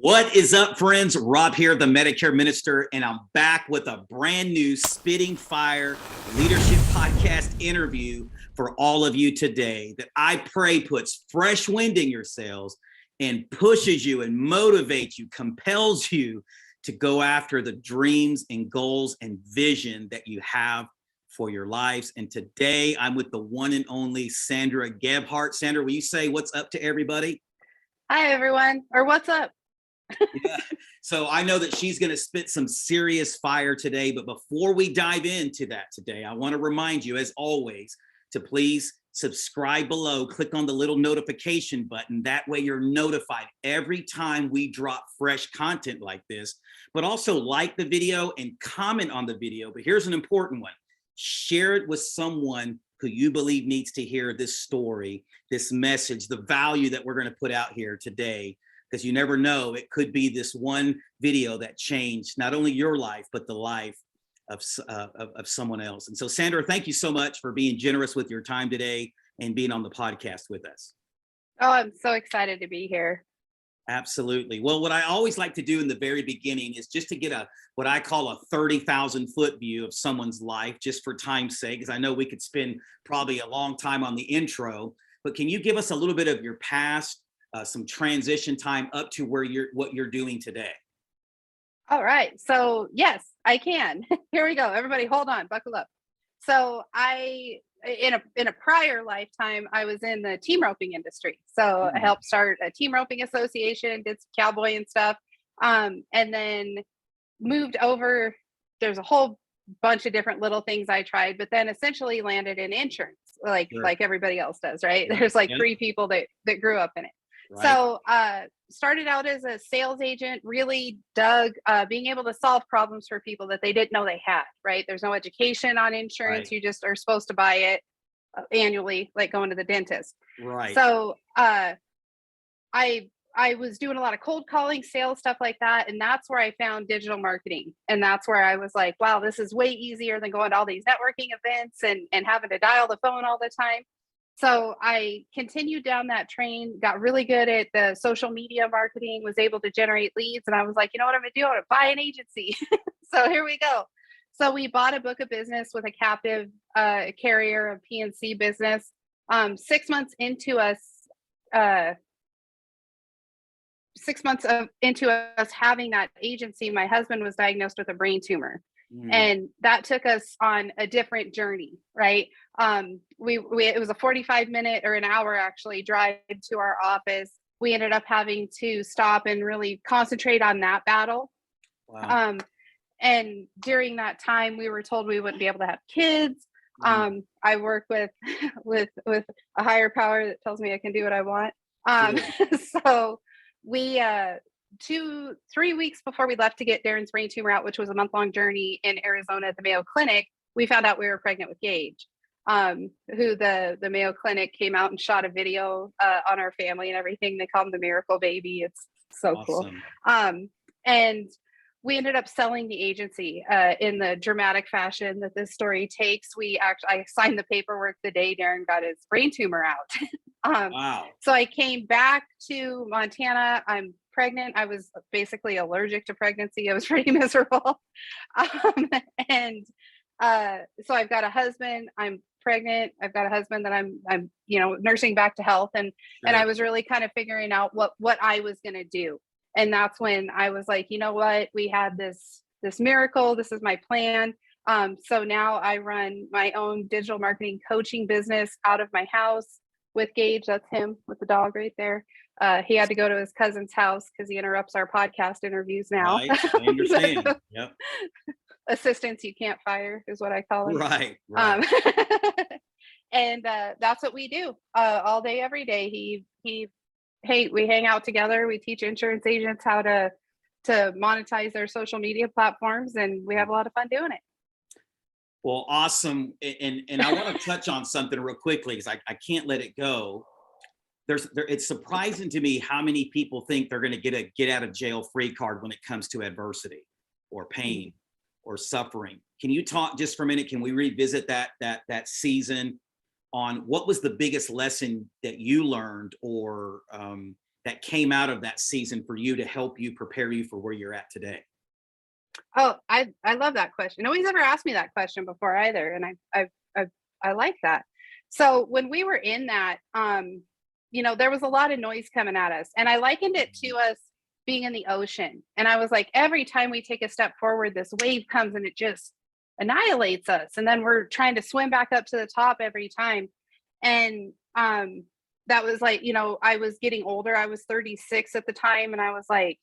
What is up, friends? Rob here, the Medicare Minister, and I'm back with a brand new Spitting Fire Leadership Podcast interview for all of you today that I pray puts fresh wind in your sails and pushes you and motivates you, compels you to go after the dreams and goals and vision that you have for your lives. And today I'm with the one and only Sandra Gebhardt. Sandra, will you say what's up to everybody? Hi, everyone, or what's up? Yeah. So I know that she's going to spit some serious fire today, but before we dive into that today, I want to remind you, as always, to please subscribe below, click on the little notification button. That way you're notified every time we drop fresh content like this, but also like the video and comment on the video. But here's an important one. Share it with someone who you believe needs to hear this story, this message, the value that we're going to put out here today. Because you never know, it could be this one video that changed not only your life, but the life of someone else. And so, Sandra, thank you so much for being generous with your time today and being on the podcast with us. Oh, I'm so excited to be here. Absolutely. Well, what I always like to do in the very beginning is just to get what I call a 30,000 foot view of someone's life, just for time's sake, because I know we could spend probably a long time on the intro. But can you give us a little bit of your past? Some transition time up to what you're doing today. All right. So yes, I can. Here we go. Everybody hold on, buckle up. So in a prior lifetime, I was in the team roping industry. So I helped start a team roping association, did some cowboying stuff, and then moved over. There's a whole bunch of different little things I tried, but then essentially landed in insurance, like everybody else does, right? There's like three people that grew up in it. Right. So started out as a sales agent, really dug being able to solve problems for people that they didn't know they had, right? There's no education on insurance. Right. You just are supposed to buy it annually, like going to the dentist. Right. So I was doing a lot of cold calling, sales, stuff like that. And that's where I found digital marketing. And that's where I was like, wow, this is way easier than going to all these networking events and having to dial the phone all the time. So I continued down that train, got really good at the social media marketing, was able to generate leads. And I was like, you know what I'm going to do? I'm going to buy an agency. So here we go. So we bought a book of business with a captive carrier of P&C business. 6 months into us, into us having that agency, my husband was diagnosed with a brain tumor. And that took us on a different journey, right? It was a 45-minute or an hour actually drive to our office. We ended up having to stop and really concentrate on that battle. Wow. And during that time, we were told we wouldn't be able to have kids. I work with a higher power that tells me I can do what I want. So we 2-3 weeks before we left to get Darren's brain tumor out, which was a month-long journey in Arizona at the Mayo Clinic, we found out we were pregnant with Gage, who the Mayo Clinic came out and shot a video on our family and everything. They call him the miracle baby. It's so awesome. Cool. And we ended up selling the agency in the dramatic fashion that this story takes. I signed the paperwork the day Darren got his brain tumor out. Wow. So I came back to Montana. I'm pregnant. I was basically allergic to pregnancy. I was pretty miserable. So I've got a husband. I'm pregnant. I've got a husband that I'm nursing back to health. And I was really kind of figuring out what I was going to do. And that's when I was like, you know what, we had this miracle. This is my plan. So now I run my own digital marketing coaching business out of my house with Gage. That's him with the dog right there. He had to go to his cousin's house because he interrupts our podcast interviews now. Right, I understand. Yep. Assistants you can't fire is what I call it. Right. And that's what we do all day, every day. We hang out together. We teach insurance agents how to monetize their social media platforms, and we have a lot of fun doing it. Well, awesome. And I want to touch on something real quickly because I can't let it go. It's surprising to me how many people think they're going to get a get out of jail free card when it comes to adversity or pain. or suffering. Can you talk just for a minute? Can we revisit that season on what was the biggest lesson that you learned or that came out of that season for you to help you prepare you for where you're at today? Oh, I love that question. Nobody's ever asked me that question before either, and I like that. So when we were in that, there was a lot of noise coming at us, and I likened it to us being in the ocean. And I was like, every time we take a step forward, this wave comes and it just annihilates us, and then we're trying to swim back up to the top every time. And that was like, I was getting older. I was 36 at the time, and I was like,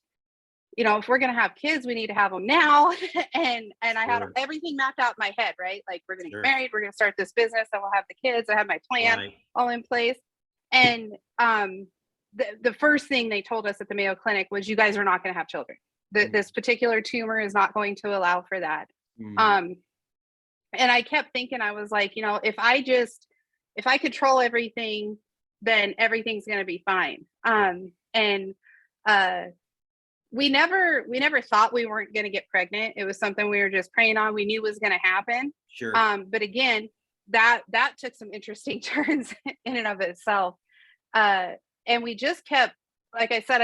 if we're going to have kids, we need to have them now. and I had Sure. everything mapped out in my head, right? Like, we're going to Sure. get married, we're going to start this business, and we'll have the kids. I had my plan Right. all in place. And the first thing they told us at the Mayo Clinic was, you guys are not going to have children. This particular tumor is not going to allow for that. Mm. And I kept thinking, I was like, if I control everything, then everything's going to be fine. And we never thought we weren't going to get pregnant. It was something we were just praying on. We knew was going to happen. Sure. But again, that took some interesting turns in and of itself. And we just kept, like I said,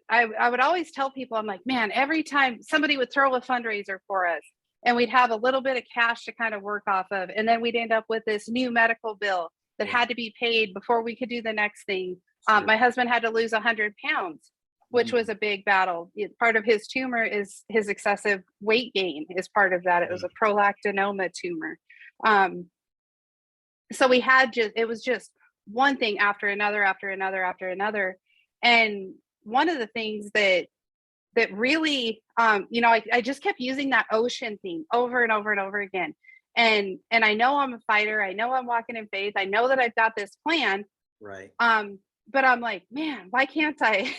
I would always tell people, I'm like, man, every time somebody would throw a fundraiser for us, and we'd have a little bit of cash to kind of work off of, and then we'd end up with this new medical bill that had to be paid before we could do the next thing. Sure. My husband had to lose 100 pounds, which was a big battle. Part of his tumor is his excessive weight gain is part of that. It was a prolactinoma tumor. So it was just one thing after another, after another, after another. And one of the things that really, I just kept using that ocean theme over and over and over again. And I know I'm a fighter. I know I'm walking in faith. I know that I've got this plan. Right. But I'm like, man, why can't I?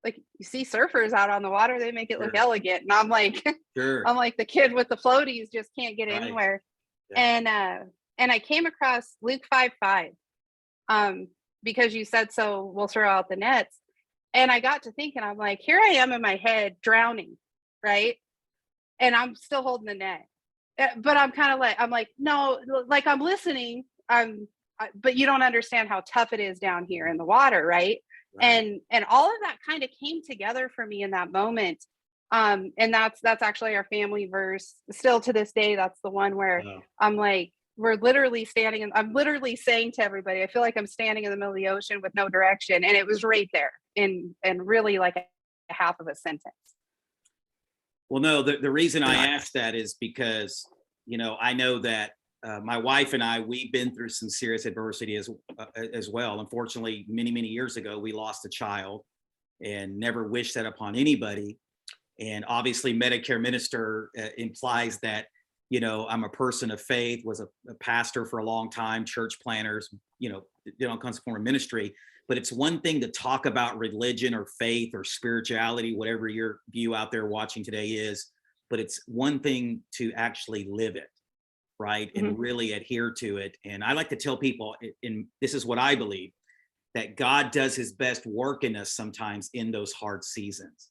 Like, you see surfers out on the water, they make it look elegant. And I'm like, Sure. I'm like, the kid with the floaties just can't get anywhere. Yeah. And I came across Luke 5:5, because you said, so we'll throw out the nets. And I got to thinking, I'm like, here I am in my head drowning, right? And I'm still holding the net. But I'm kind of like, no, like, I'm listening. But you don't understand how tough it is down here in the water, right? And all of that kind of came together for me in that moment. And that's actually our family verse. Still to this day, that's the one where I'm like, we're literally standing, and I'm literally saying to everybody, I feel like I'm standing in the middle of the ocean with no direction. And it was right there in really like a half of a sentence. Well, no, the reason I asked that is because, I know that my wife and we've been through some serious adversity as well. Unfortunately, many, many years ago, we lost a child, and never wished that upon anybody. And obviously, Medicare Minister implies that, I'm a person of faith, was a pastor for a long time, church planners, comes from a ministry. But it's one thing to talk about religion or faith or spirituality, whatever your view out there watching today is, but it's one thing to actually live it, right? And really adhere to it. And I like to tell people, and this is what I believe, that God does his best work in us sometimes in those hard seasons,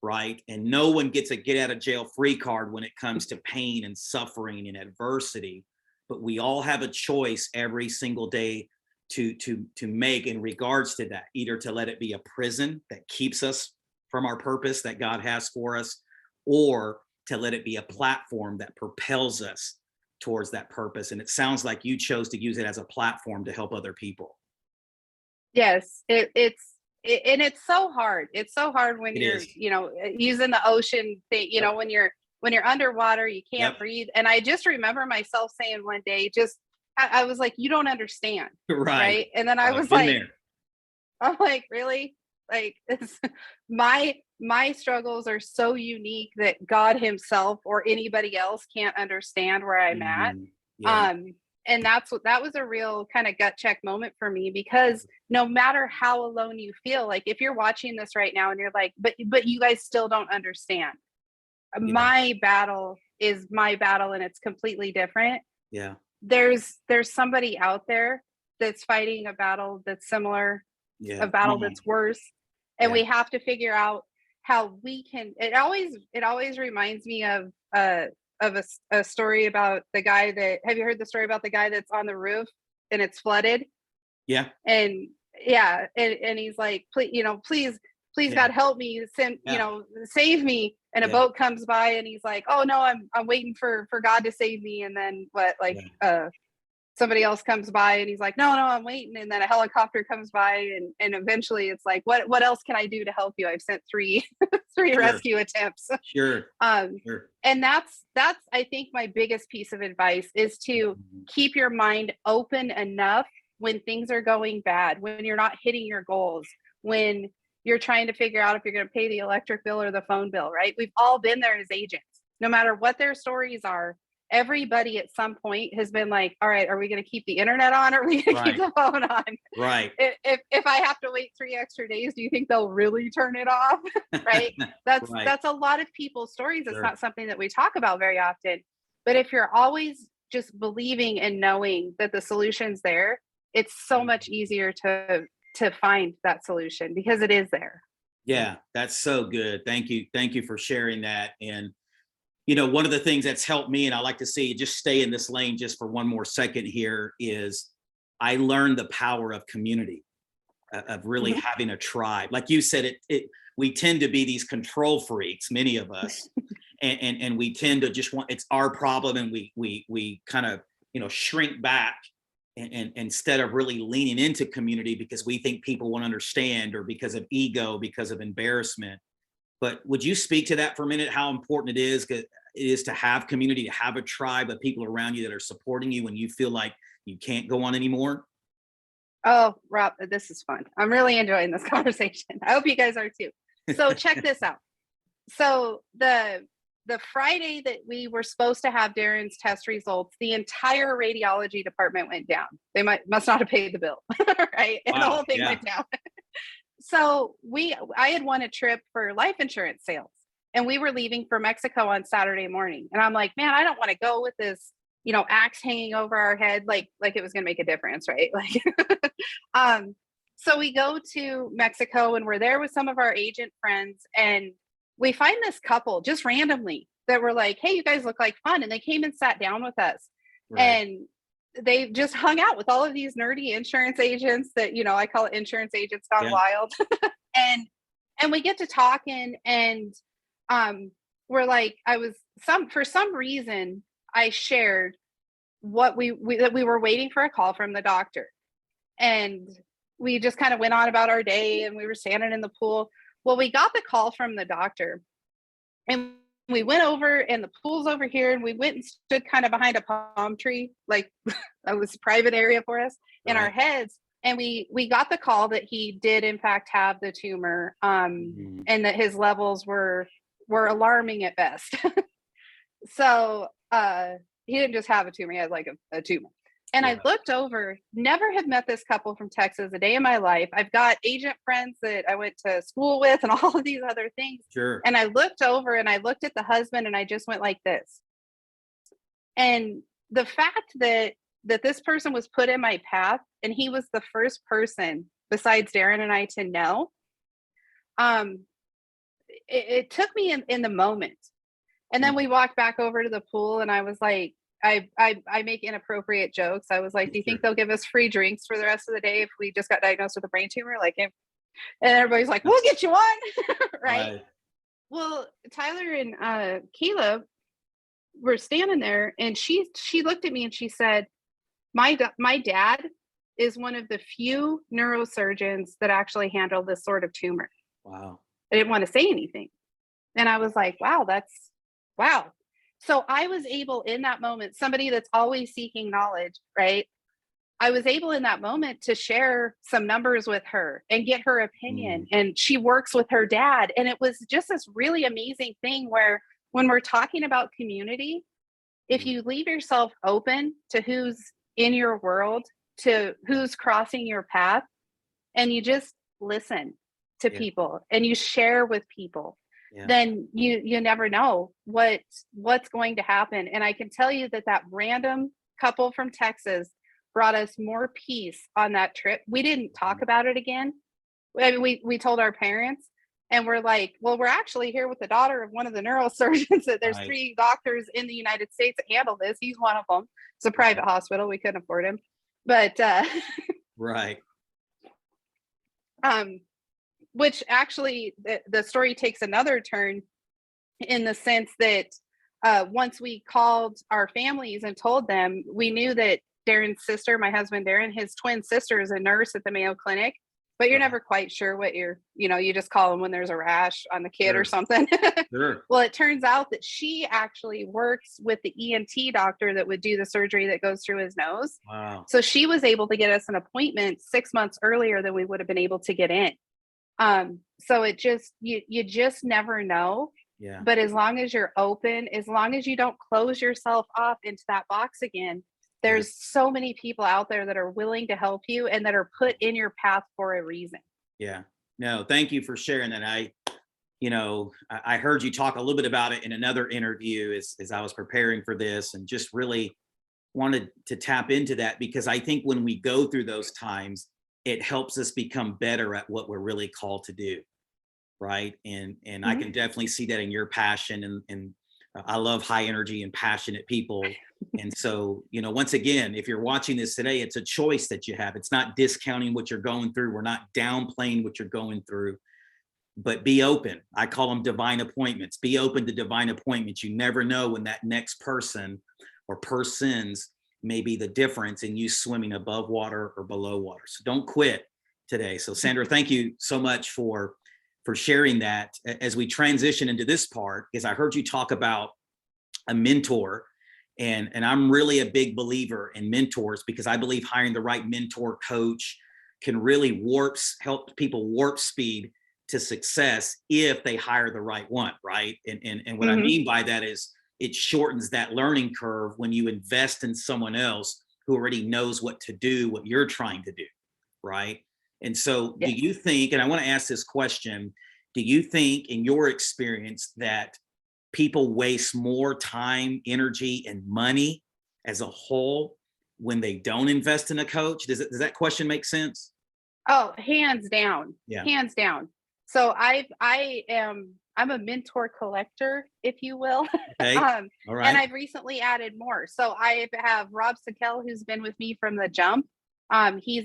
right? And no one gets a get out of jail free card when it comes to pain and suffering and adversity, but we all have a choice every single day to make in regards to that, either to let it be a prison that keeps us from our purpose that God has for us, or to let it be a platform that propels us towards that purpose. And it sounds like you chose to use it as a platform to help other people. Yes, it's so hard. It's so hard when you're, using the ocean thing, when you're underwater, you can't breathe. And I just remember myself saying one day, I was like, you don't understand. Right. And then I was like, I'm like, really? Like, it's my struggles are so unique that God himself or anybody else can't understand where I'm at. And that was a real kind of gut check moment for me, because no matter how alone you feel, like if you're watching this right now and you're like, but you guys still don't understand. My battle is my battle, and it's completely different. Yeah. There's somebody out there that's fighting a battle that's similar, a battle that's worse. And we have to figure out how we can, it always reminds me of a story about the guy that, have you heard the story about the guy that's on the roof and it's flooded? Yeah. And yeah, and he's like, please, please Yeah. God help me, send, save me. And a boat comes by and he's like, oh no, I'm waiting for God to save me. And then somebody else comes by and he's like, no, I'm waiting. And then a helicopter comes by and eventually it's like, what else can I do to help you? I've sent three rescue attempts. Sure. And that's I think my biggest piece of advice is to keep your mind open enough when things are going bad, when you're not hitting your goals, when you're trying to figure out if you're going to pay the electric bill or the phone bill, right? We've all been there as agents. No matter what their stories are, everybody at some point has been like, all right, are we going to keep the internet on? Or are we going to keep the phone on? Right. If I have to wait 3 extra days, do you think they'll really turn it off? Right. That's a lot of people's stories. It's not something that we talk about very often, but if you're always just believing and knowing that the solution's there, it's so much easier to find that solution because it is there. Yeah, that's so good. Thank you for sharing that. And one of the things that's helped me, and I like to see, just stay in this lane just for one more second here, is I learned the power of community, of really having a tribe. Like you said, we tend to be these control freaks, many of us, and we tend to just want, it's our problem, and we kind of shrink back, and instead of really leaning into community because we think people won't understand, or because of ego, because of embarrassment. But would you speak to that for a minute, how important it is to have community, to have a tribe of people around you that are supporting you when you feel like you can't go on anymore? Oh, Rob, this is fun. I'm really enjoying this conversation. I hope you guys are too. So check this out. So the Friday that we were supposed to have Darren's test results, the entire radiology department went down. They must not have paid the bill, right? And the whole thing went down. So I had won a trip for life insurance sales, and we were leaving for Mexico on Saturday morning. And I'm like, man, I don't want to go with this, axe hanging over our head, like it was going to make a difference, right? Like, so we go to Mexico, and we're there with some of our agent friends, and we find this couple just randomly that were like, hey, you guys look like fun. And they came and sat down with us. Right. And they just hung out with all of these nerdy insurance agents that, I call it insurance agents gone wild. and we get to talking, and we're like, for some reason I shared what that we were waiting for a call from the doctor. And we just kind of went on about our day, and we were standing in the pool. Well, we got the call from the doctor, and we went over, and the pool's over here, and we went and stood kind of behind a palm tree, like that was a private area for us in our heads. And we got the call that he did in fact have the tumor, and that his levels were alarming at best. So he didn't just have a tumor, he had like a tumor. And I looked over, never have met this couple from Texas a day in my life. I've got agent friends that I went to school with and all of these other things. Sure. And I looked over, and I looked at the husband, and I just went like this. And the fact that this person was put in my path, and he was the first person besides Darren and I to know, it took me in the moment. And then we walked back over to the pool, and I was like, I make inappropriate jokes. I was like, do you think they'll give us free drinks for the rest of the day if we just got diagnosed with a brain tumor? And everybody's like, we'll get you one. Right? Well, Tyler and Kayla were standing there, and she looked at me and she said, my dad is one of the few neurosurgeons that actually handle this sort of tumor. Wow. I didn't want to say anything. And I was like, wow. So I was able in that moment, somebody that's always seeking knowledge, right? I was able in that moment to share some numbers with her and get her opinion. And she works with her dad. And it was just this really amazing thing where when we're talking about community, if you leave yourself open to who's in your world, to who's crossing your path, and you just listen to people and you share with people, then you never know what's going to happen. And I can tell you that random couple from Texas brought us more peace on that trip. We didn't talk about it again. I mean, we told our parents, And we're like, well, we're actually here with the daughter of one of the neurosurgeons. That there's Right. 3 doctors in the United States that handle this. He's one of them. It's a private hospital. We couldn't afford him. But Right. which actually the story takes another turn, in the sense that once we called our families and told them, we knew that Darren's sister, my husband Darren, his twin sister is a nurse at the Mayo Clinic, but you're never quite sure what you just call them when there's a rash on the kid or something. Sure. Well, it turns out that she actually works with the ENT doctor that would do the surgery that goes through his nose. Wow. So she was able to get us an appointment 6 months earlier than we would have been able to get in. So it just, you just never know. Yeah. But as long as you're open, as long as you don't close yourself off into that box again, there's so many people out there that are willing to help you and that are put in your path for a reason. Yeah. No, thank you for sharing that. I heard you talk a little bit about it in another interview as I was preparing for this, and just really wanted to tap into that, because I think when we go through those times, it helps us become better at what we're really called to do. Right. And I can definitely see that in your passion, and I love high energy and passionate people. And so, once again, if you're watching this today, it's a choice that you have. It's not discounting what you're going through. We're not downplaying what you're going through, but be open. I call them divine appointments. Be open to divine appointments. You never know when that next person or persons may be the difference in you swimming above water or below water. So don't quit today. So Sandra, thank you so much for sharing that. As we transition into this part, because I heard you talk about a mentor, and I'm really a big believer in mentors, because I believe hiring the right mentor coach can really help people warp speed to success if they hire the right one, right? And what I mean by that is it shortens that learning curve when you invest in someone else who already knows what to do, what you're trying to do, right? And so do you think, and I want to ask this question, do you think in your experience that people waste more time, energy, and money as a whole when they don't invest in a coach? Does that question make sense? Oh, hands down. Yeah. Hands down. So I'm a mentor collector, if you will. Okay. All right. And I've recently added more. So I have Rob Sakel, who's been with me from the jump. He's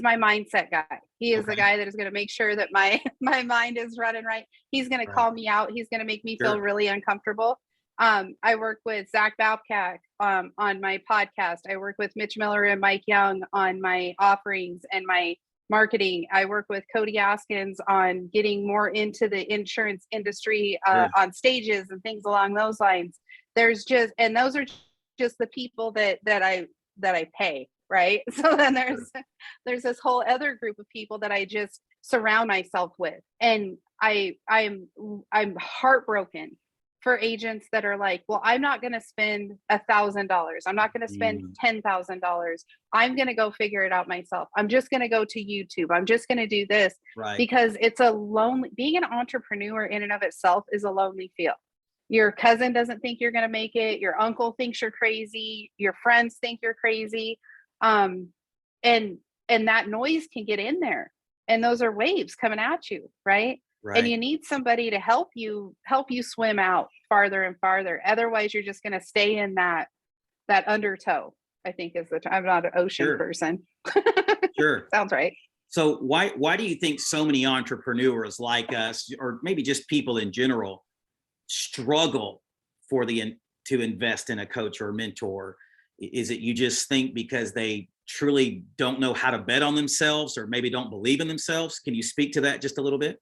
my mindset guy. He is the guy that is going to make sure that my mind is running right. He's going to call me out. He's going to make me feel really uncomfortable. I work with Zach Babcock on my podcast. I work with Mitch Miller and Mike Young on my offerings and my marketing. I work with Cody Askins on getting more into the insurance industry on stages and things along those lines. Those are just the people that I pay. Right. So then there's this whole other group of people that I just surround myself with. And I'm heartbroken for agents that are like, well, I'm not going to spend $1,000. I'm not going to spend $10,000. I'm going to go figure it out myself. I'm just going to go to YouTube. I'm just going to do this because it's being an entrepreneur in and of itself is a lonely feel. Your cousin doesn't think you're going to make it. Your uncle thinks you're crazy. Your friends think you're crazy. And that noise can get in there, and those are waves coming at you. Right. And you need somebody to help you swim out farther and farther. Otherwise you're just going to stay in that undertow, I think is I'm not an ocean person. Sure. Sounds right. So why do you think so many entrepreneurs like us, or maybe just people in general, struggle to invest in a coach or a mentor? Is it you just think because they truly don't know how to bet on themselves, or maybe don't believe in themselves? Can you speak to that just a little bit?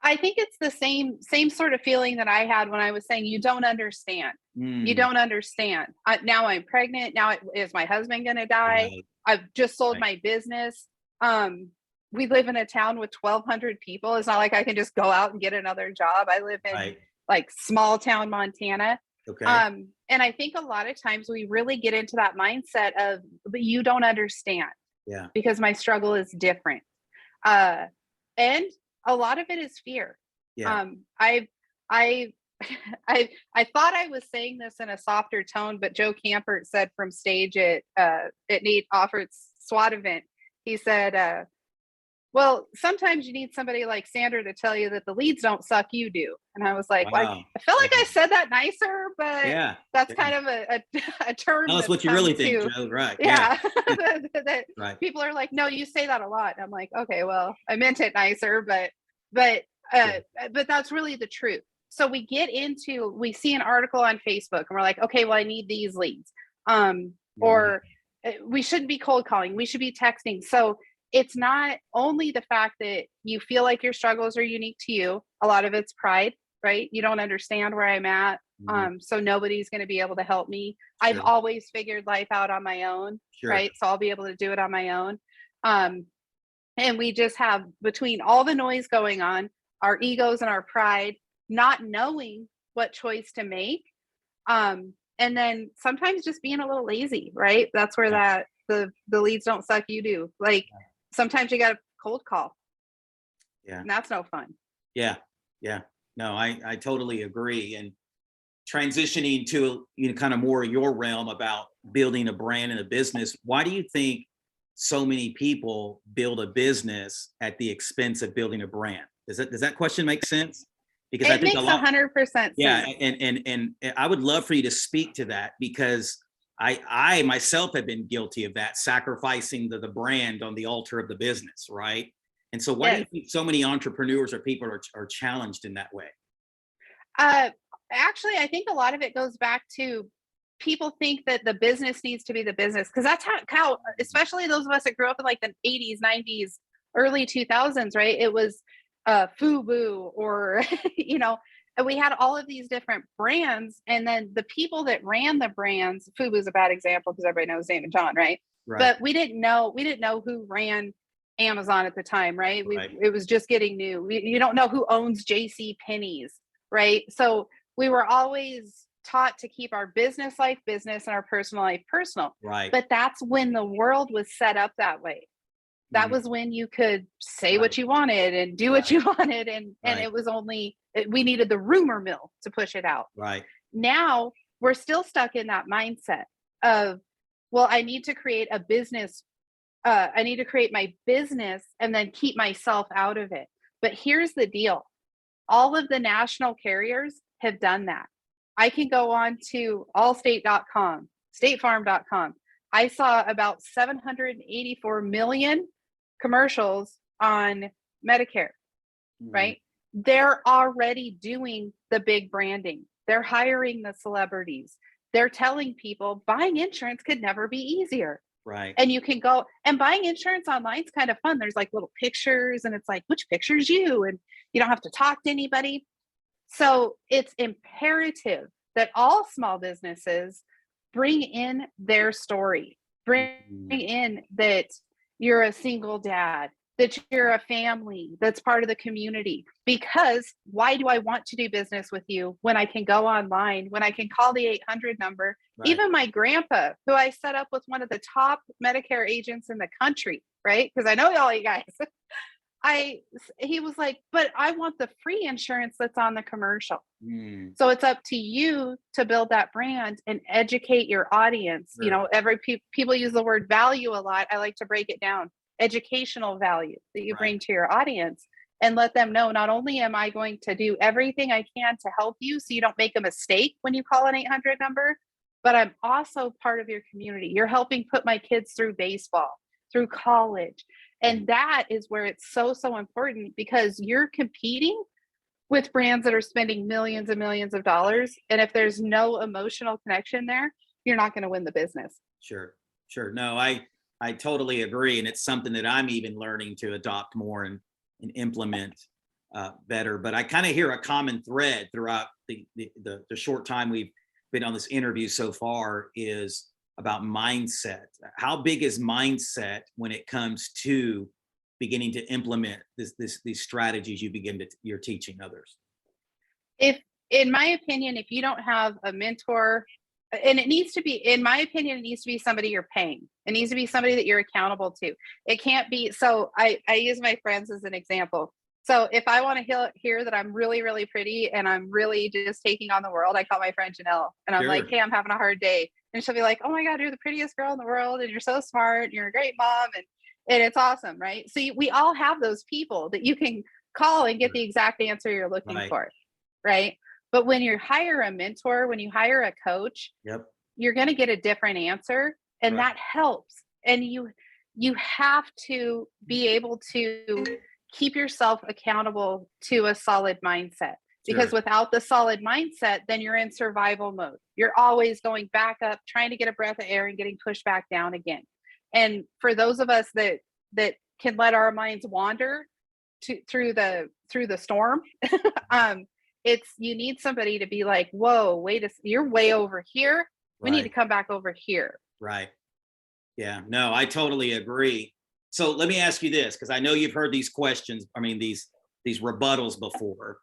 I think it's the same sort of feeling that I had when I was saying, you don't understand. You don't understand. Now I'm pregnant. Now is my husband going to die? Right. I've just sold my business. We live in a town with 1,200 people. It's not like I can just go out and get another job. I live in like small town Montana. Okay. And I think a lot of times we really get into that mindset of, but you don't understand. Yeah. Because my struggle is different. And a lot of it is fear. Yeah. I thought I was saying this in a softer tone, but Joe Campert said from stage at Nate Offert's SWAT event, he said, well, sometimes you need somebody like Sandra to tell you that the leads don't suck, you do. And I was like, well, Wow. I feel like Yeah. I said that nicer, but Yeah. that's Yeah. kind of a term Tell us that's what you come really think, to, Joe. Right. Yeah. yeah, that Right. people are like, no, you say that a lot. And I'm like, okay, well, I meant it nicer, but uh, Sure. but that's really the truth. So we see an article on Facebook and we're like, okay, well, I need these leads. Mhm. Or we shouldn't be cold calling, we should be texting. So it's not only the fact that you feel like your struggles are unique to you, a lot of it's pride, right? You don't understand where I'm at. Mhm. So nobody's going to be able to help me. I've Sure. always figured life out on my own, Sure. right? So I'll be able to do it on my own. Um, and we just have, between all the noise going on, our egos and our pride, not knowing what choice to make. And then sometimes just being a little lazy, right? That's where Yeah. the leads don't suck, you do. Like sometimes you got to cold call, Yeah. and that's no fun. Yeah. Yeah. No, I totally agree. And transitioning to, kind of more your realm about building a brand and a business, why do you think so many people build a business at the expense of building a brand? Does that question make sense? Because I It think a makes lot, 100% yeah, sense. and I would love for you to speak to that, because I myself have been guilty of that, sacrificing the brand on the altar of the business, right? And so why do you Yes. think so many entrepreneurs or people are challenged in that way? Uh, Actually, I think a lot of it goes back to people think that the business needs to be the business, because that's how, especially those of us that grew up in like the 80s, 90s, early 2000s, right? It was FUBU or, and we had all of these different brands. And then the people that ran the brands, FUBU is a bad example because everybody knows David John, right? Right. But we didn't know who ran Amazon at the time, right? Right. It was just getting new. You don't know who owns JC Penney's, right? So we were always taught to keep our business life business and our personal life personal. Right. But that's when the world was set up that way. That Mhm. was when you could say Right. what you wanted and do what Right. you wanted, and Right. it was only, we needed the rumor mill to push it out. Right. Now we're still stuck in that mindset of, well, I need to create a business, I need to create my business and then keep myself out of it. But here's the deal, all of the national carriers have done that. I can go on to allstate.com, statefarm.com. I saw about 784 million commercials on Medicare, Mhm. right? They're already doing the big branding. They're hiring the celebrities. They're telling people buying insurance could never be easier. Right. And you can go, and buying insurance online is kind of fun. There's like little pictures, and it's like, which picture's you? And you don't have to talk to anybody. So it's imperative that all small businesses bring in their story, bring Mhm. in that you're a single dad, that you're a family that's part of the community. Because why do I want to do business with you when I can go online, when I can call the 800 number? Right. Even my grandpa, who I set up with one of the top Medicare agents in the country, right? Because I know all you guys. He was like, but I want the free insurance that's on the commercial. Mm. So it's up to you to build that brand and educate your audience. Sure. People use the word value a lot. I like to break it down. Educational value that you Right. bring to your audience, and let them know, not only am I going to do everything I can to help you so you don't make a mistake when you call an 800 number, but I'm also part of your community. You're helping put my kids through baseball, through college. Mhm. And that is where it's so, so important, because you're competing with brands that are spending millions and millions of dollars. And if there's no emotional connection there, you're not going to win the business. Sure. Sure. No, I totally agree, and it's something that I'm even learning to adopt more and implement better. But I kind of hear a common thread throughout the short time we've been on this interview so far is about mindset. How big is mindset when it comes to beginning to implement these strategies you're teaching others? If, in my opinion, if you don't have a mentor, and it needs to be, in my opinion, it needs to be somebody you're paying. It needs to be somebody that you're accountable to. It can't be, so I use my friends as an example. So if I want to hear that I'm really, really pretty and I'm really just taking on the world, I call my friend Janelle and I'm like, Sure. hey, I'm having a hard day. And she'll be like, oh my God, you're the prettiest girl in the world and you're so smart and you're a great mom. And it's awesome, right? So we all have those people that you can call and get the exact answer you're looking Right. for, right? But when you hire a mentor, when you hire a coach, Yep. you're going to get a different answer, and Right. that helps. And you have to be able to keep yourself accountable to a solid mindset, because Sure. without the solid mindset, then you're in survival mode. You're always going back up, trying to get a breath of air and getting pushed back down again. And for those of us that can let our minds wander through the storm, it's, you need somebody to be like, whoa, wait, you're way over here. We need to Right. come back over here. Right. Yeah. No, I totally agree. So let me ask you this, because I know you've heard these questions. I mean, these rebuttals before.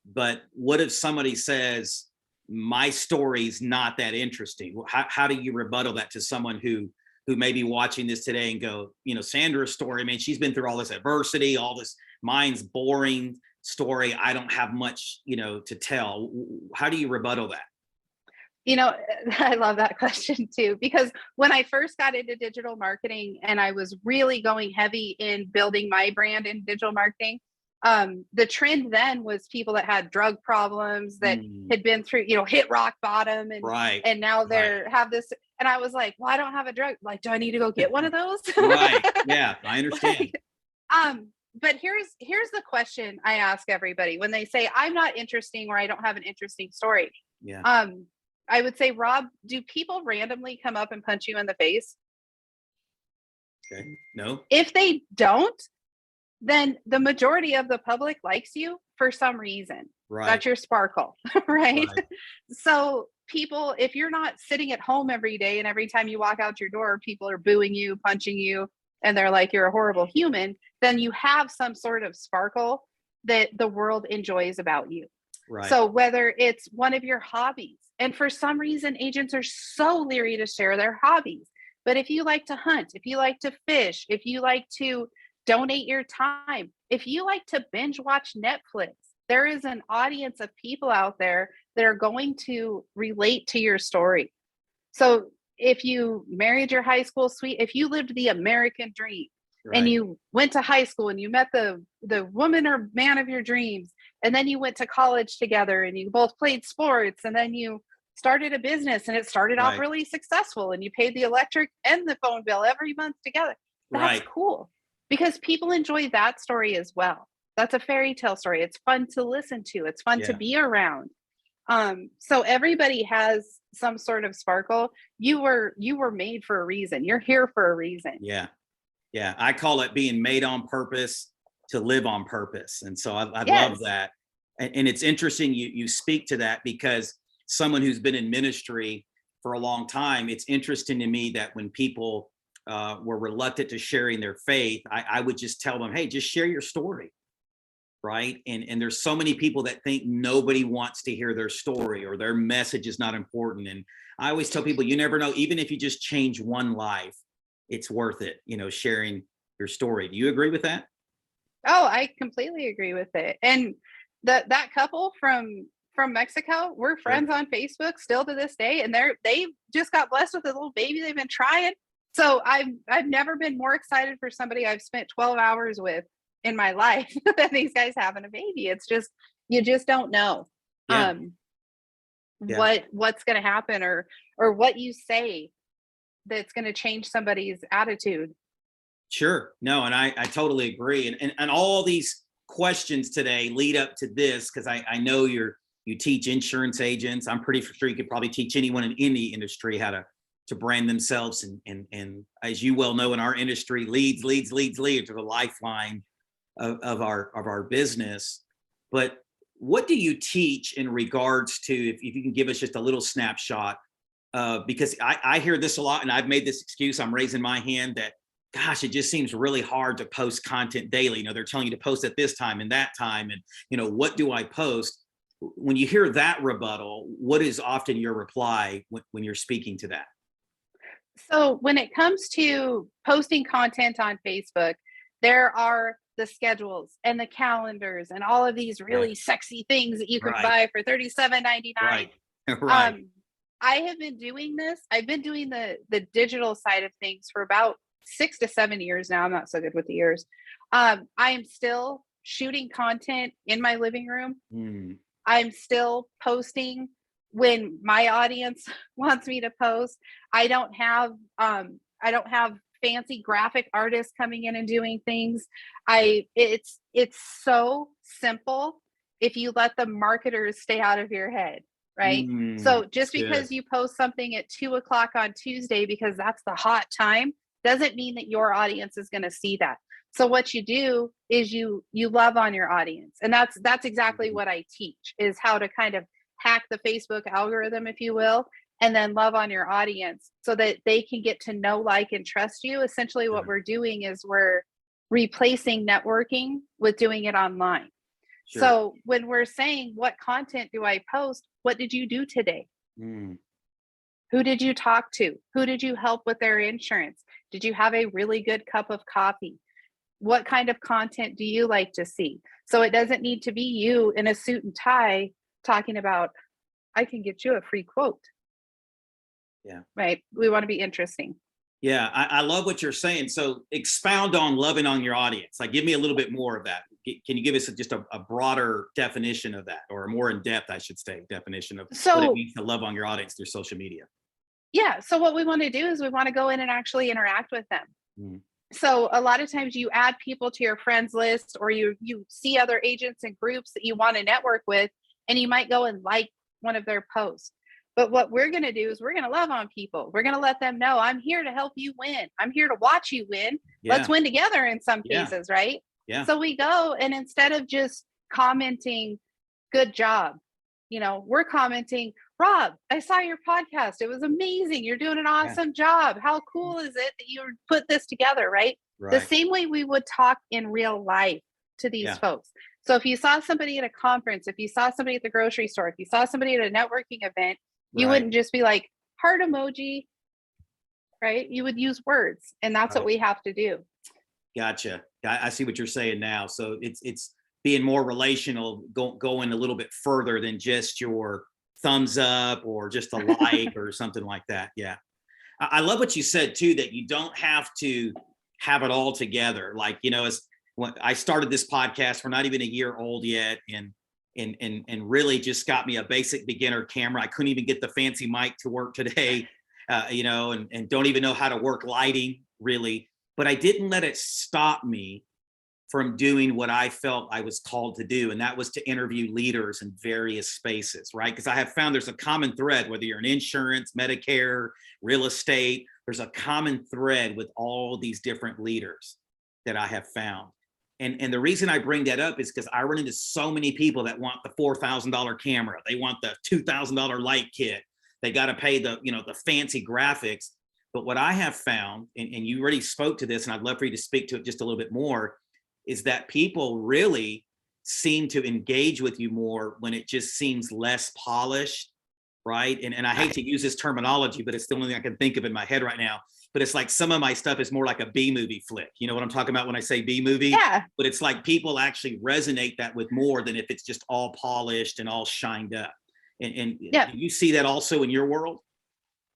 But what if somebody says my story's not that interesting? How do you rebuttal that to someone who may be watching this today and go, Sandra's story, I mean, she's been through all this adversity, all this, mine's boring story. I don't have much, to tell. How do you rebuttal that? I love that question too, because when I first got into digital marketing and I was really going heavy in building my brand in digital marketing, the trend then was people that had drug problems, that had been through, hit rock bottom, and Right. and now Right. have this. And I was like, well, I don't have a drug. Like, do I need to go get one of those? Right. Yeah, I understand. Like, but here's the question I ask everybody when they say I'm not interesting or I don't have an interesting story. Yeah. I would say, Rob, do people randomly come up and punch you in the face? Okay. No. If they don't, then the majority of the public likes you for some reason. Right. That's your sparkle, right? Right. So people, if you're not sitting at home every day and every time you walk out your door, people are booing you, punching you, and they're like, you're a horrible human, then you have some sort of sparkle that the world enjoys about you. Right. So whether it's one of your hobbies, and for some reason, agents are so leery to share their hobbies. But if you like to hunt, if you like to fish, if you like to donate your time, if you like to binge watch Netflix, there is an audience of people out there that are going to relate to your story. So if you married your high school sweet, if you lived the American dream, Right. and you went to high school and you met the woman or man of your dreams, and then you went to college together and you both played sports, and then you started a business and it started off Right. really successful and you paid the electric and the phone bill every month together. That's Right. cool, because people enjoy that story as well. That's a fairy tale story. It's fun to listen to. It's fun to Yeah. be around. So everybody has some sort of sparkle. You were made for a reason. You're here for a reason. Yeah. Yeah. I call it being made on purpose to live on purpose. And so I love Yes. that. And it's interesting you speak to that, because someone who's been in ministry for a long time, it's interesting to me that when people were reluctant to sharing their faith, I would just tell them, hey, just share your story. Right. And there's so many people that think nobody wants to hear their story or their message is not important. And I always tell people, you never know, even if you just change one life, it's worth it, sharing your story. Do you agree with that? Oh, I completely agree with it. And that couple from Mexico, we're friends on Facebook still to this day, and they just got blessed with a little baby. They've been trying. So I've never been more excited for somebody I've spent 12 hours with in my life than these guys having a baby. It's just, you just don't know Yeah. what's going to happen, or what you say that's going to change somebody's attitude. Sure. No, and I totally agree. And all these questions today lead up to this, because I know you teach insurance agents. I'm pretty sure you could probably teach anyone in any industry how to brand themselves. And as you well know, in our industry, leads are the lifeline of our business. But what do you teach in regards to, if you can give us just a little snapshot, because I hear this a lot, and I've made this excuse, I'm raising my hand, that gosh, it just seems really hard to post content daily. They're telling you to post at this time and that time. And, what do I post? When you hear that rebuttal, what is often your reply when you're speaking to that? So when it comes to posting content on Facebook, there are the schedules and the calendars and all of these really sexy things that you can buy for $37.99. Right. Right. I have been doing this. I've been doing the digital side of things for about 6 to 7 years now. I'm not so good with the years. I am still shooting content in my living room. I'm still posting when my audience wants me to post. I don't have fancy graphic artists coming in and doing things. It's so simple if you let the marketers stay out of your head, right? So just because you post something at 2:00 on Tuesday because that's the hot time doesn't mean that your audience is going to see that. So what you do is you love on your audience, and that's exactly what I teach, is how to kind of hack the Facebook algorithm, if you will, and then love on your audience so that they can get to know, like, and trust you. Essentially what we're doing is we're replacing networking with doing it online. So when we're saying, what content do I post? What did you do today? Who did you talk to? Who did you help with their insurance? Did you have a really good cup of coffee? What kind of content do you like to see? So it doesn't need to be you in a suit and tie talking about, I can get you a free quote. Right. We want to be interesting. Yeah, I love what you're saying. So expound on loving on your audience. Like, give me a little bit more of that. Can you give us just a broader definition of that, or a more in-depth, I should say, definition of what it means to love on your audience through social media? Yeah. So what we want to do is we want to go in and actually interact with them. So a lot of times you add people to your friends list, or you see other agents and groups that you want to network with, and you might go and like one of their posts. But what we're going to do is we're going to love on people. We're going to let them know, I'm here to help you win. I'm here to watch you win. Let's win together in some cases, right? So we go, and instead of just commenting, good job, we're commenting, Rob, I saw your podcast. It was amazing. You're doing an awesome job. How cool is it that you put this together, right? The same way we would talk in real life to these folks. So if you saw somebody at a conference, if you saw somebody at the grocery store, if you saw somebody at a networking event, you wouldn't just be like, heart emoji, right? You would use words, and that's what we have to do. Gotcha. I see what you're saying now. So it's being more relational, going a little bit further than just your thumbs up or just a like or something like that. Yeah. I love what you said too, that you don't have to have it all together. Like, as when I started this podcast, we're not even a year old yet. And really just got me a basic beginner camera. I couldn't even get the fancy mic to work today, and don't even know how to work lighting really. But I didn't let it stop me from doing what I felt I was called to do. And that was to interview leaders in various spaces, right? Because I have found there's a common thread, whether you're in insurance, Medicare, real estate, there's a common thread with all these different leaders that I have found. And the reason I bring that up is because I run into so many people that want the $4,000 camera. They want the $2,000 light kit. They got to pay the fancy graphics. But what I have found, and you already spoke to this, and I'd love for you to speak to it just a little bit more, is that people really seem to engage with you more when it just seems less polished, right? And I hate to use this terminology, but it's the only thing I can think of in my head right now. But it's like some of my stuff is more like a B movie flick. You know what I'm talking about when I say B movie? Yeah. But it's like people actually resonate that with more than if it's just all polished and all shined up. And do you see that also in your world?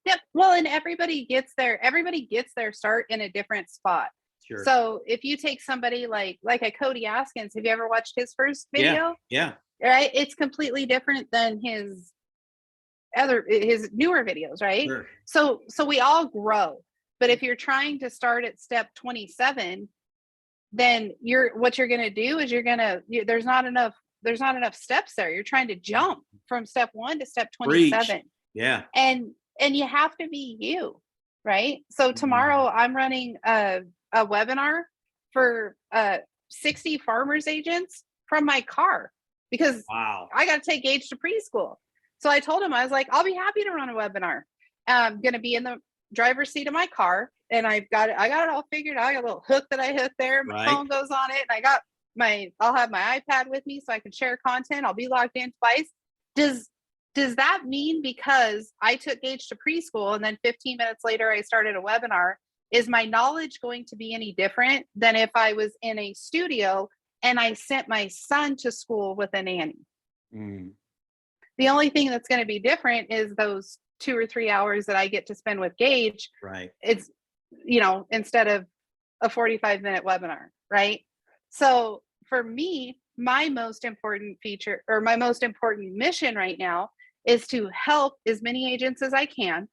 Yep. Well, and everybody gets their start in a different spot. Sure. So if you take somebody like a Cody Askins, have you ever watched his first video? Yeah. Right. It's completely different than his newer videos, right? Sure. So we all grow. But if you're trying to start at step 27, then what you're going to do is there's not enough steps there. You're trying to jump from step 1 to step 27. Preach. Yeah. And you have to be you, right? So tomorrow I'm running a webinar for 60 farmers agents from my car, because I got to take Gage to preschool. So I told him, I was like, I'll be happy to run a webinar. I'm going to be in the driver's seat of my car, and I got it all figured out. I got a little hook that I hook there. My phone goes on it, and I'll have my iPad with me so I can share content. I'll be logged in twice. Does that mean because I took Gage to preschool and then 15 minutes later I started a webinar, is my knowledge going to be any different than if I was in a studio and I sent my son to school with a nanny? The only thing that's going to be different is those 2 or 3 hours that I get to spend with Gage. Right. instead of a 45-minute webinar, right? So for me, my most important feature or my most important mission right now is to help as many agents as I can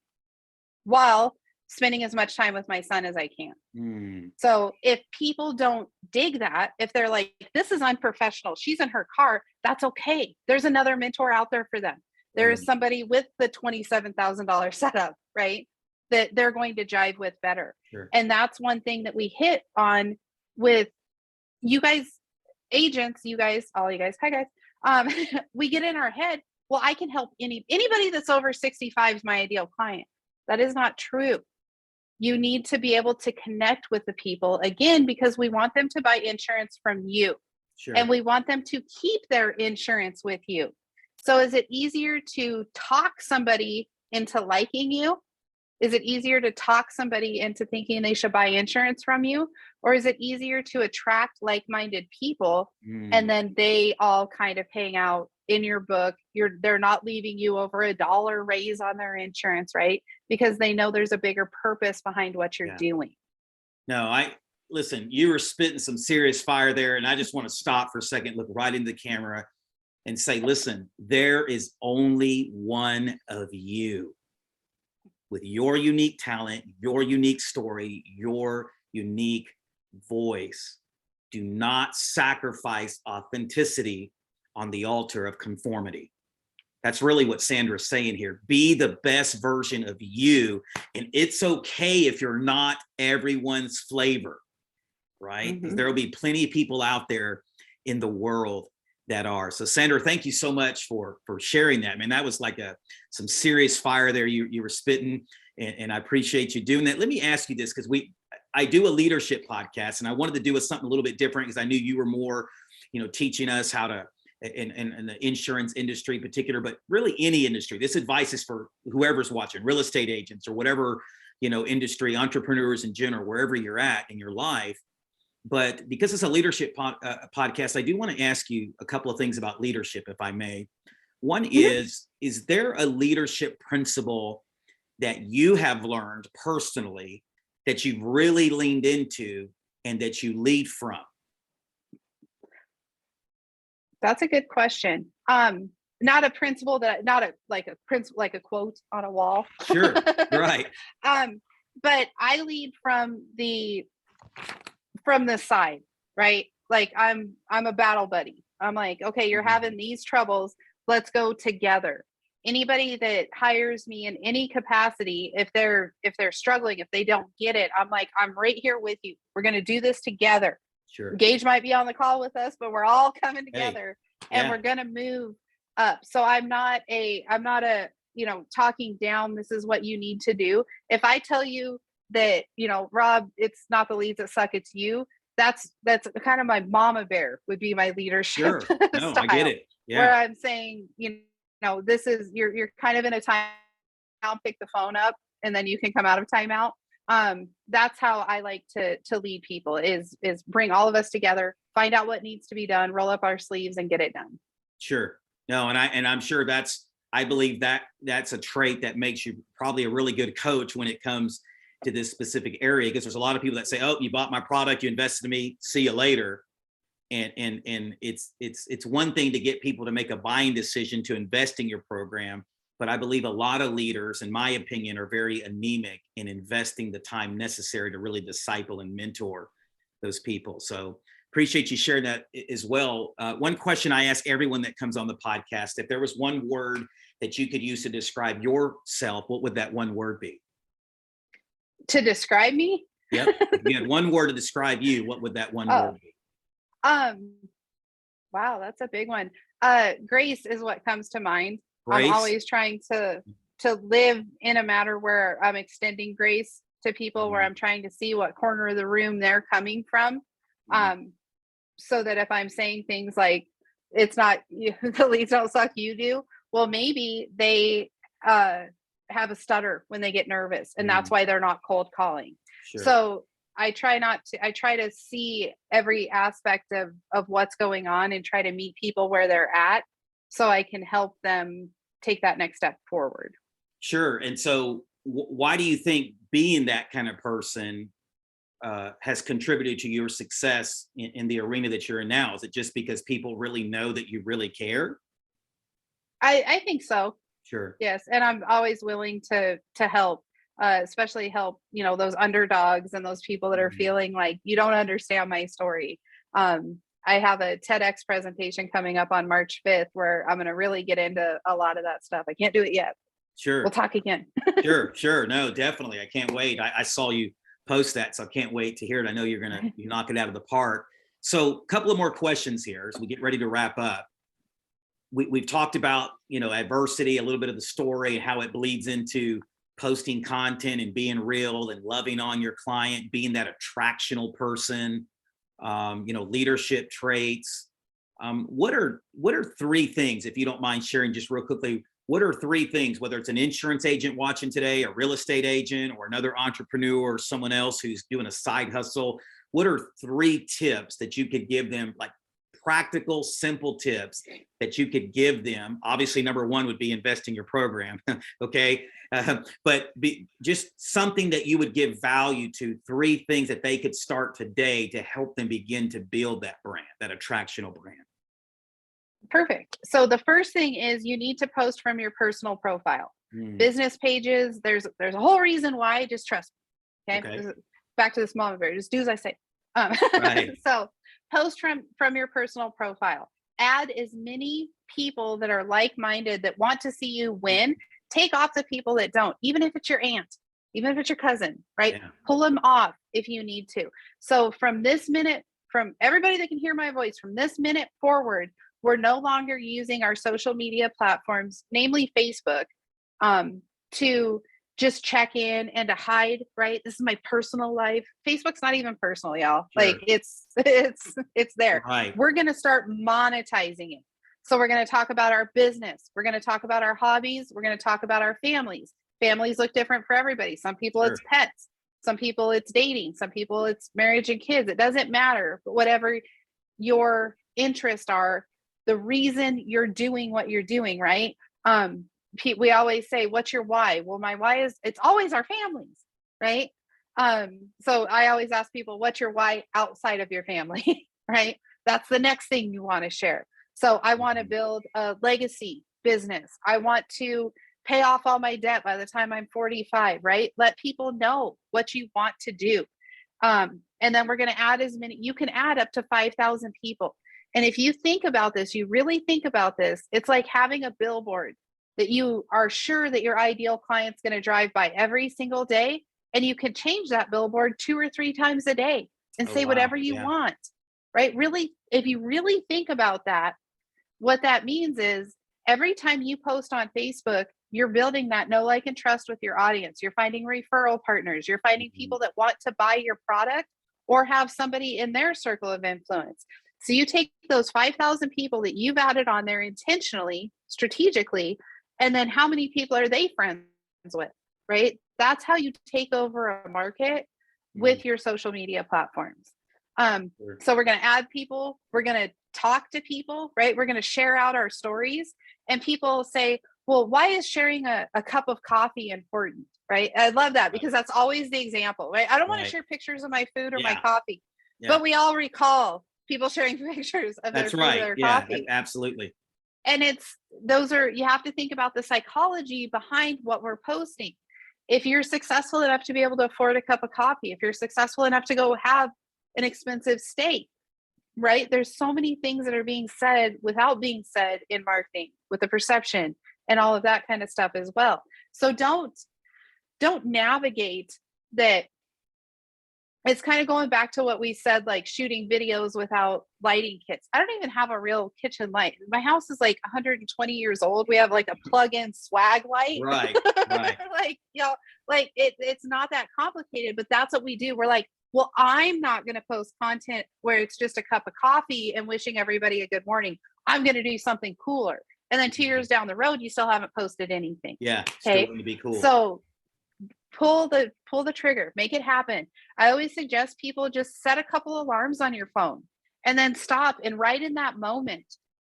while spending as much time with my son as I can. So if people don't dig that, if they're like, this is unprofessional, she's in her car, that's okay. There's another mentor out there for them. There's somebody with the $27,000 setup, right? That they're going to jive with better. Sure. And that's one thing that we hit on with you guys, agents, all you guys, hi guys. We get in our head, well, I can help anybody that's over 65 is my ideal client. That is not true. You need to be able to connect with the people again, because we want them to buy insurance from you. Sure. And we want them to keep their insurance with you. So is it easier to talk somebody into liking you? Is it easier to talk somebody into thinking they should buy insurance from you? Or is it easier to attract like-minded people and then they all kind of hang out in your book? They're not leaving you over $1 raise on their insurance, right? Because they know there's a bigger purpose behind what you're doing. No, listen, you were spitting some serious fire there. And I just want to stop for a second, look right into the camera and say, listen, there is only one of you with your unique talent, your unique story, your unique voice. Do not sacrifice authenticity on the altar of conformity. That's really what Sandra's saying here. Be the best version of you. And it's okay if you're not everyone's flavor, right? Because there will be plenty of people out there in the world that are. So Sandra, thank you so much for sharing that, man. That was like some serious fire there you were spitting, and I appreciate you doing that. Let me ask you this, because I do a leadership podcast, and I wanted to do something a little bit different because I knew you were more, teaching us how to, in the insurance industry in particular, but really any industry. This advice is for whoever's watching, real estate agents or whatever, industry, entrepreneurs in general, wherever you're at in your life. But because it's a leadership podcast, I do want to ask you a couple of things about leadership, if I may. One is there a leadership principle that you have learned personally that you've really leaned into and that you lead from? That's a good question. Not a principle like a quote on a wall. Sure, right. But I lead from the side, right? Like I'm a battle buddy. I'm like, okay, you're having these troubles. Let's go together. Anybody that hires me in any capacity, if they're struggling, if they don't get it, I'm like, I'm right here with you. We're going to do this together. Sure. Gage might be on the call with us, but we're all coming together and we're going to move up. So I'm not a, talking down, this is what you need to do. If I tell you that, Rob, it's not the leads that suck, it's you. That's kind of my mama bear would be my leadership. Sure. No, style, I get it. Yeah. Where I'm saying, this is, you're kind of in a timeout, pick the phone up and then you can come out of timeout. That's how I like to lead people is bring all of us together, find out what needs to be done, roll up our sleeves and get it done. Sure. No, and I'm sure I believe that's a trait that makes you probably a really good coach when it comes to this specific area, because there's a lot of people that say, oh, you bought my product, you invested in me, see you later. And it's one thing to get people to make a buying decision to invest in your program. But I believe a lot of leaders, in my opinion, are very anemic in investing the time necessary to really disciple and mentor those people. So appreciate you sharing that as well. One question I ask everyone that comes on the podcast, if there was one word that you could use to describe yourself, what would that one word be? To describe me? Yep. If you had one word to describe you, what would that one word be? Wow, that's a big one. Grace is what comes to mind. Grace? I'm always trying to live in a matter where I'm extending grace to people, where I'm trying to see what corner of the room they're coming from. So that if I'm saying things like, it's not the leads don't suck, you do. Well, maybe they have a stutter when they get nervous, and that's why they're not cold calling. Sure. So I try to see every aspect of what's going on and try to meet people where they're at so I can help them take that next step forward. Sure. And so why do you think being that kind of person has contributed to your success in the arena that you're in now? Is it just because people really know that you really care? I think so. Sure. Yes, and I'm always willing to help, especially help, those underdogs and those people that are Mhm. feeling like you don't understand my story. I have a TEDx presentation coming up on March 5th where I'm going to really get into a lot of that stuff. I can't do it yet. We'll Sure. talk again. Sure. No, definitely. I can't wait. I saw you post that, so I can't wait to hear it. I know you knock it out of the park. So, a couple of more questions here as we get ready to wrap up. We've talked about adversity, a little bit of the story, how it bleeds into posting content and being real and loving on your client, being that attractional person, leadership traits. What are three things, if you don't mind sharing just real quickly, what are three things, whether it's an insurance agent watching today, a real estate agent, or another entrepreneur, or someone else who's doing a side hustle? What are three tips that you could give them, like practical, simple tips that you could give them? Obviously, number one would be invest in your program. Okay. But just something that you would give value to, three things that they could start today to help them begin to build that brand, that attractional brand. Perfect. So the first thing is you need to post from your personal profile. Mm, Business pages, there's a whole reason why, just trust me. Okay. okay. Back to the small number, just do as I say. Um, Right. so post from your personal profile. Add as many people that are like-minded that want to see you win. Take off the people that don't, even if it's your aunt, even if it's your cousin, right? Yeah. Pull them off if you need to. So from this minute, from everybody that can hear my voice, from this minute forward, we're no longer using our social media platforms, namely Facebook, to just check in and to hide, right? This is my personal life. Facebook's not even personal, y'all. Sure. Like it's there. Right. We're going to start monetizing it. So we're going to talk about our business. We're going to talk about our hobbies. We're going to talk about our families. Families look different for everybody. Some people Sure. it's pets. Some people it's dating. Some people it's marriage and kids. It doesn't matter. But whatever your interests are, the reason you're doing what you're doing, right? We always say, what's your why? Well, my why is, it's always our families, right? So I always ask people, what's your why outside of your family, right? That's the next thing you want to share. So I want to build a legacy business. I want to pay off all my debt by the time I'm 45, right? Let people know what you want to do. And then we're going to add as many, you can add up to 5,000 people. And if you think about this, you really think about this, it's like having a billboard that you are sure that your ideal client's going to drive by every single day. And you can change that billboard 2 or 3 times a day and Oh, say wow. whatever you Yeah. want, right? Really, if you really think about that, what that means is every time you post on Facebook, you're building that know, like, and trust with your audience. You're finding referral partners. You're finding people that want to buy your product or have somebody in their circle of influence. So you take those 5,000 people that you've added on there intentionally, strategically, and then how many people are they friends with, right? That's how you take over a market with your social media platforms. Sure. So we're going to add people. We're going to talk to people, right? We're going to share out our stories. And people say, well, why is sharing a cup of coffee important, right? I love that because that's always the example, right? I don't want to Right. share pictures of my food or my Yeah. coffee, Yeah. but we all recall people sharing pictures of their That's food or right. their Yeah. coffee. Absolutely. And you have to think about the psychology behind what we're posting. If you're successful enough to be able to afford a cup of coffee, if you're successful enough to go have an expensive steak, right? There's so many things that are being said without being said in marketing with the perception and all of that kind of stuff as well. So don't navigate that. It's kind of going back to what we said, like shooting videos without lighting kits. I don't even have a real kitchen light. My house is like 120 years old. We have like a plug-in swag light. Right. Right. It's not that complicated, but that's what we do. We're like, well, I'm not going to post content where it's just a cup of coffee and wishing everybody a good morning. I'm going to do something cooler. And then 2 years down the road, you still haven't posted anything. Yeah. Okay. Still going to be cool. So pull the trigger, make it happen. I always suggest people just set a couple alarms on your phone and then stop and right in that moment,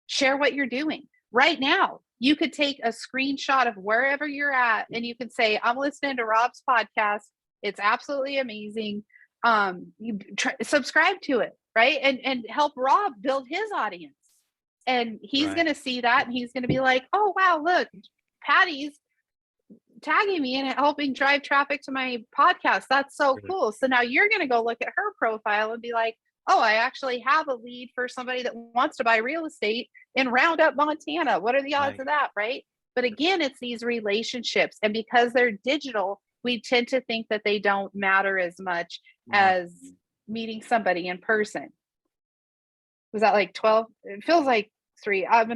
share what you're doing right now. You could take a screenshot of wherever you're at and you can say, I'm listening to Rob's podcast It's absolutely amazing. You subscribe to it, right? And help Rob build his audience. And he's Right. going to see that, and he's going to be like, oh, wow, look, Patty's tagging me and helping drive traffic to my podcast. That's so cool. So now you're going to go look at her profile and be like, oh, I actually have a lead for somebody that wants to buy real estate in Roundup, Montana. What are the odds of that, right? But again, it's these relationships. And because they're digital, we tend to think that they don't matter as much as meeting somebody in person. Was that like 12? It feels like 3. I'll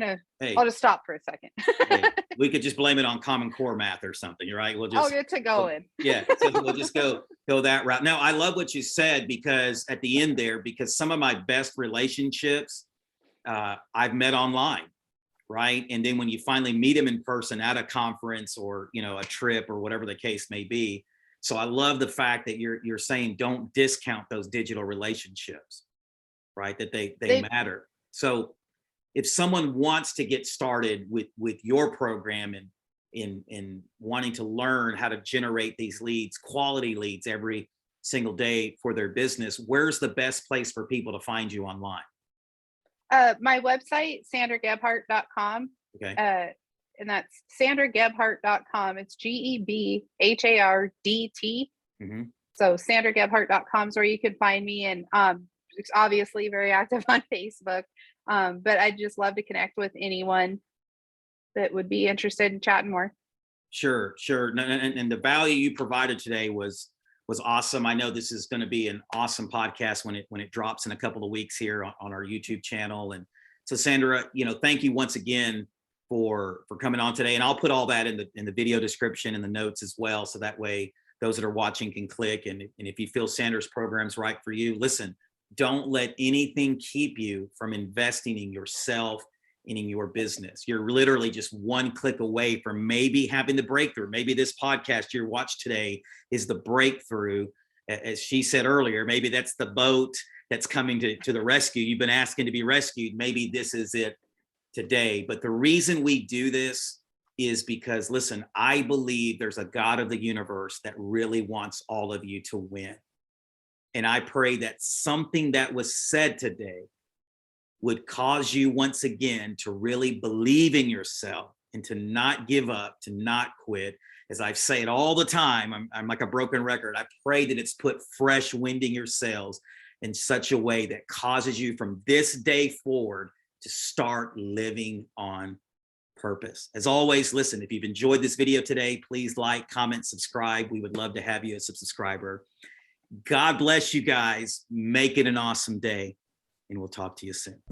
just stop for a second. Hey, we could just blame it on Common Core math or something, right? We'll just I'll get to going. Yeah, so we'll just go that route. Now, I love what you said, because at the end there, because some of my best relationships I've met online, right? And then when you finally meet them in person at a conference or, you know, a trip or whatever the case may be. So I love the fact that you're saying don't discount those digital relationships, right? That they matter. So if someone wants to get started with your program and in wanting to learn how to generate these leads, quality leads every single day for their business, where's the best place for people to find you online? My website, sandragebhart.com. Okay. And that's sandragebhart.com. It's GEBHARDT. Mm-hmm. So sandragebhart.com is where you can find me. And it's obviously very active on Facebook. But I'd just love to connect with anyone that would be interested in chatting more. Sure. And the value you provided today was awesome. I know this is going to be an awesome podcast when it drops in a couple of weeks here on our YouTube channel. And so, Sandra, you know, thank you once again for coming on today. And I'll put all that in the video description and the notes as well, so that way those that are watching can click. And if you feel Sandra's program's right for you, listen, don't let anything keep you from investing in yourself and in your business. You're literally just one click away from maybe having the breakthrough. Maybe this podcast you watched today is the breakthrough. As she said earlier, maybe that's the boat that's coming to the rescue. You've been asking to be rescued. Maybe this is it today. But the reason we do this is because, listen, I believe there's a God of the universe that really wants all of you to win. And I pray that something that was said today would cause you once again to really believe in yourself and to not give up, to not quit. As I say it all the time, I'm like a broken record. I pray that it's put fresh wind in your sails in such a way that causes you from this day forward to start living on purpose. As always, listen, if you've enjoyed this video today, please like, comment, subscribe. We would love to have you as a subscriber. God bless you guys. Make it an awesome day, and we'll talk to you soon.